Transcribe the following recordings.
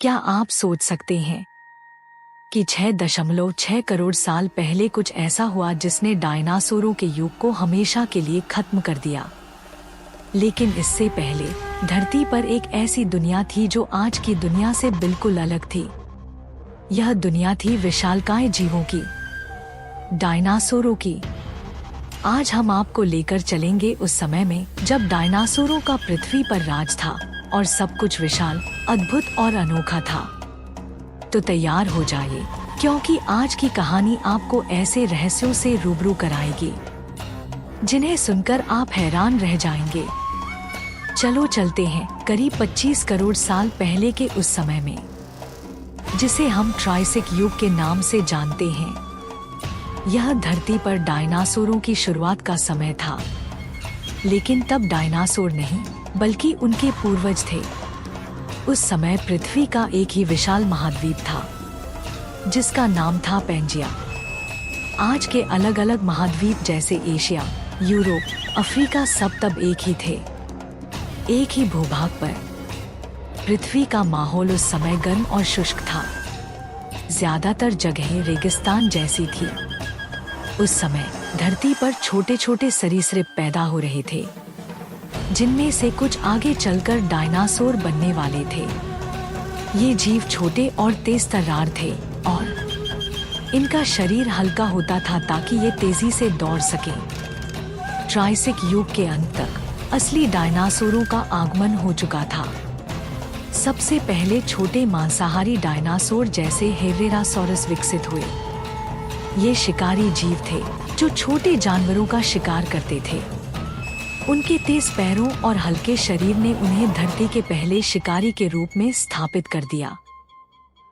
क्या आप सोच सकते हैं कि 6.6 करोड़ साल पहले कुछ ऐसा हुआ जिसने डायनासोरों के युग को हमेशा के लिए खत्म कर दिया। लेकिन इससे पहले धरती पर एक ऐसी दुनिया थी जो आज की दुनिया से बिल्कुल अलग थी। यह दुनिया थी विशालकाय जीवों की, डायनासोरों की। आज हम आपको लेकर चलेंगे उस समय में जब डायनासोरों का पृथ्वी पर राज था और सब कुछ विशाल, अद्भुत और अनोखा था। तो तैयार हो जाइए, क्योंकि आज की कहानी आपको ऐसे रहस्यों से रूबरू कराएगी जिन्हें सुनकर आप हैरान रह जाएंगे। चलो चलते हैं करीब 25 करोड़ साल पहले के उस समय में, जिसे हम ट्राइसिक युग के नाम से जानते हैं। यह धरती पर डायनासोरों की शुरुआत का समय था, लेकिन तब डायनासोर नहीं बल्कि उनके पूर्वज थे। उस समय पृथ्वी का एक ही विशाल महाद्वीप था जिसका नाम था पैंजिया। आज के अलग अलग महाद्वीप जैसे एशिया, यूरोप, अफ्रीका सब तब एक ही थे। एक ही भूभाग पर पृथ्वी का माहौल उस समय गर्म और शुष्क था। ज्यादातर जगहें रेगिस्तान जैसी थी। उस समय धरती पर छोटे छोटे सरीसृप पैदा हो रहे थे, जिनमें से कुछ आगे चलकर डायनासोर बनने वाले थे। ये जीव छोटे और तेज तर्रार थे और इनका शरीर हल्का होता था ताकि ये तेजी से दौड़ सके। ट्राइसिक युग के अंत तक असली डायनासोरों का आगमन हो चुका था। सबसे पहले छोटे मांसाहारी डायनासोर जैसे हेरेरासोरस विकसित हुए। ये शिकारी जीव थे जो छोटे जानवरों का शिकार करते थे। उनके तेज पैरों और हल्के शरीर ने उन्हें धरती के पहले शिकारी के रूप में स्थापित कर दिया।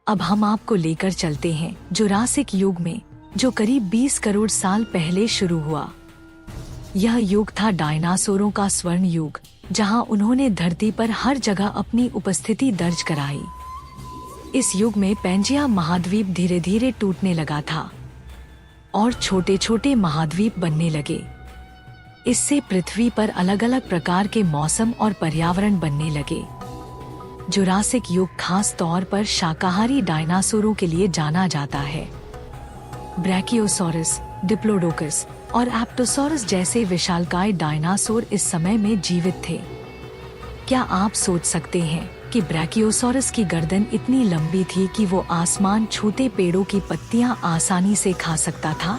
अब हम आपको लेकर चलते हैं जुरासिक युग में, जो करीब 20 करोड़ साल पहले शुरू हुआ। यह युग था डायनासोरों का स्वर्ण युग, जहां उन्होंने धरती पर हर जगह अपनी उपस्थिति दर्ज कराई। इस युग में पैंजिया महाद्वीप धीरे धीरे टूटने लगा था और छोटे छोटे महाद्वीप बनने लगे। इससे पृथ्वी पर अलग अलग प्रकार के मौसम और पर्यावरण बनने लगे। जुरासिक युग खास तौर पर शाकाहारी डायनासोरों के लिए जाना जाता है। ब्रैकियोसॉरस, डिप्लोडोकस और एप्टोसॉरस जैसे विशालकाय डायनासोर इस समय में जीवित थे। क्या आप सोच सकते हैं कि ब्रैकियोसॉरस की गर्दन इतनी लंबी थी कि वो आसमान छूते पेड़ों की पत्तियां आसानी से खा सकता था?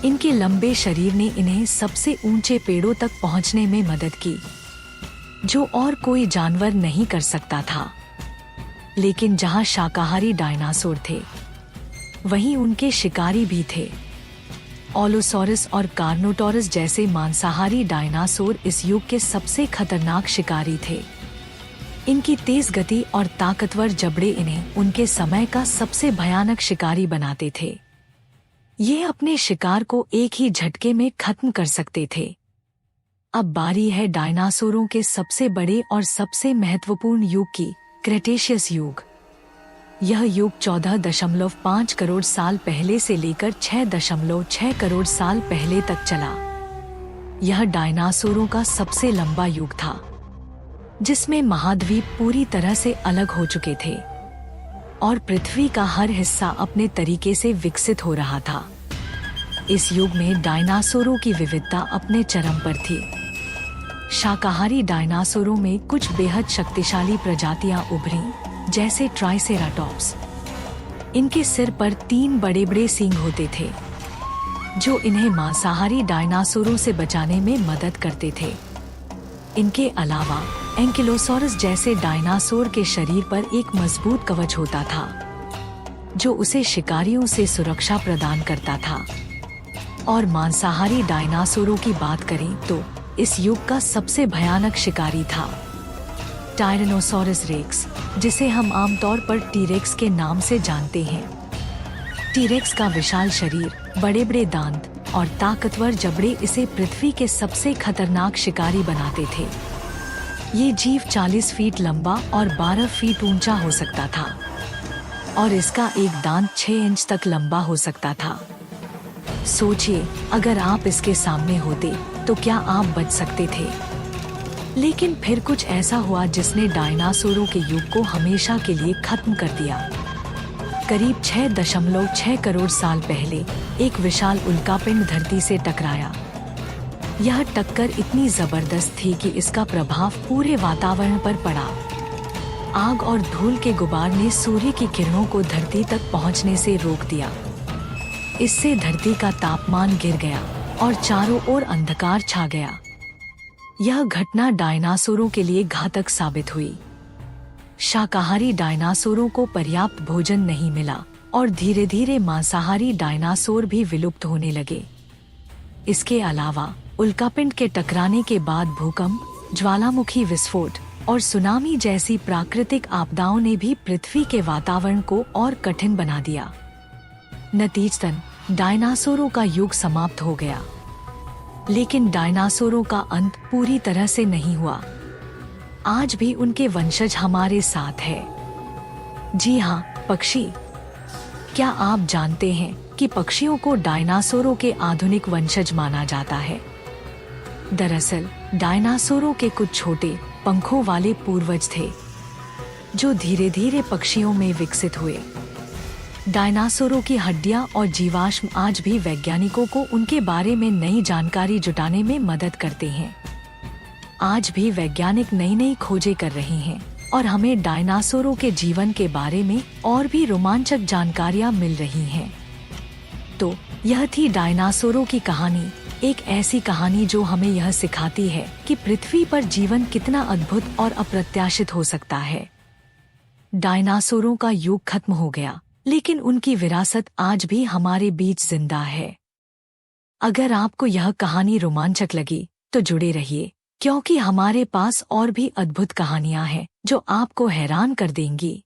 इनके लंबे शरीर ने इन्हें सबसे ऊंचे पेड़ों तक पहुंचने में मदद की, जो और कोई जानवर नहीं कर सकता था। लेकिन जहां शाकाहारी डायनासोर थे, वहीं उनके शिकारी भी थे। ओलोसॉरस और कार्नोटोरस जैसे मांसाहारी डायनासोर इस युग के सबसे खतरनाक शिकारी थे। इनकी तेज गति और ताकतवर जबड़े इन्हें उनके समय का सबसे भयानक शिकारी बनाते थे। ये अपने शिकार को एक ही झटके में खत्म कर सकते थे। अब बारी है डायनासोरों के सबसे बड़े और सबसे महत्वपूर्ण युग की, क्रेटेशियस युग। यह युग 14.5 करोड़ साल पहले से लेकर 6.6 करोड़ साल पहले तक चला। यह डायनासोरों का सबसे लंबा युग था, जिसमें महाद्वीप पूरी तरह से अलग हो चुके थे और पृथ्वी का हर हिस्सा अपने तरीके से विकसित हो रहा था। इस युग में डायनासोरों की विविधता अपने चरम पर थी। शाकाहारी डायनासोरों में कुछ बेहद शक्तिशाली प्रजातियां उभरी, जैसे ट्राइसेराटॉप्स। इनके सिर पर 3 बड़े बड़े सींग होते थे, जो इन्हें मांसाहारी डायनासोरों से बचाने में मदद करते थे। इनके अलावा एंकिलोसॉरस जैसे डायनासोर के शरीर पर एक मजबूत कवच होता था, जो उसे शिकारियों से सुरक्षा प्रदान करता था। और मांसाहारी डायनासोरों की बात करें तो इस युग का सबसे भयानक शिकारी था टायरेनोसॉरस रेक्स, जिसे हम आमतौर पर टीरेक्स के नाम से जानते हैं। टीरेक्स का विशाल शरीर, बड़े बड़े दांत और ताकतवर जबड़े इसे पृथ्वी के सबसे खतरनाक शिकारी बनाते थे। ये जीव 40 फीट लंबा और 12 फीट ऊंचा हो सकता था और इसका एक दांत 6 इंच तक लंबा हो सकता था। सोचिए, अगर आप इसके सामने होते तो क्या आप बच सकते थे? लेकिन फिर कुछ ऐसा हुआ जिसने डायनासोरों के युग को हमेशा के लिए खत्म कर दिया। करीब 6.6 करोड़ साल पहले एक विशाल उल्कापिंड धरती से टकराया। यह टक्कर इतनी जबरदस्त थी कि इसका प्रभाव पूरे वातावरण पर पड़ा। आग और धूल के गुबार ने सूर्य की किरणों को धरती तक पहुंचने से रोक दिया। इससे धरती का तापमान गिर गया और चारों ओर अंधकार छा गया। यह घटना डायनासोरों के लिए घातक साबित हुई। शाकाहारी डायनासोरों को पर्याप्त भोजन नहीं मिला और धीरे धीरे मांसाहारी डायनासोर भी विलुप्त होने लगे। इसके अलावा उल्कापिंड के टकराने के बाद भूकंप, ज्वालामुखी विस्फोट और सुनामी जैसी प्राकृतिक आपदाओं ने भी पृथ्वी के वातावरण को और कठिन बना दिया। नतीजतन डायनासोरों का युग समाप्त हो गया। लेकिन डायनासोरों का अंत पूरी तरह से नहीं हुआ। आज भी उनके वंशज हमारे साथ है। जी हाँ, पक्षी। क्या आप जानते हैं कि पक्षियों को डायनासोरों के आधुनिक वंशज माना जाता है? दरअसल डायनासोरों के कुछ छोटे पंखों वाले पूर्वज थे, जो धीरे धीरे पक्षियों में विकसित हुए। डायनासोरों की हड्डियां और जीवाश्म आज भी वैज्ञानिकों को उनके बारे में नई जानकारी जुटाने में मदद करते हैं। आज भी वैज्ञानिक नई नई खोजें कर रहे हैं और हमें डायनासोरों के जीवन के बारे में और भी रोमांचक जानकारियां मिल रही हैं। तो यह थी डायनासोरों की कहानी, एक ऐसी कहानी जो हमें यह सिखाती है कि पृथ्वी पर जीवन कितना अद्भुत और अप्रत्याशित हो सकता है। डायनासोरों का युग खत्म हो गया, लेकिन उनकी विरासत आज भी हमारे बीच जिंदा है। अगर आपको यह कहानी रोमांचक लगी तो जुड़े रहिए, क्योंकि हमारे पास और भी अद्भुत कहानियां हैं जो आपको हैरान कर देंगी।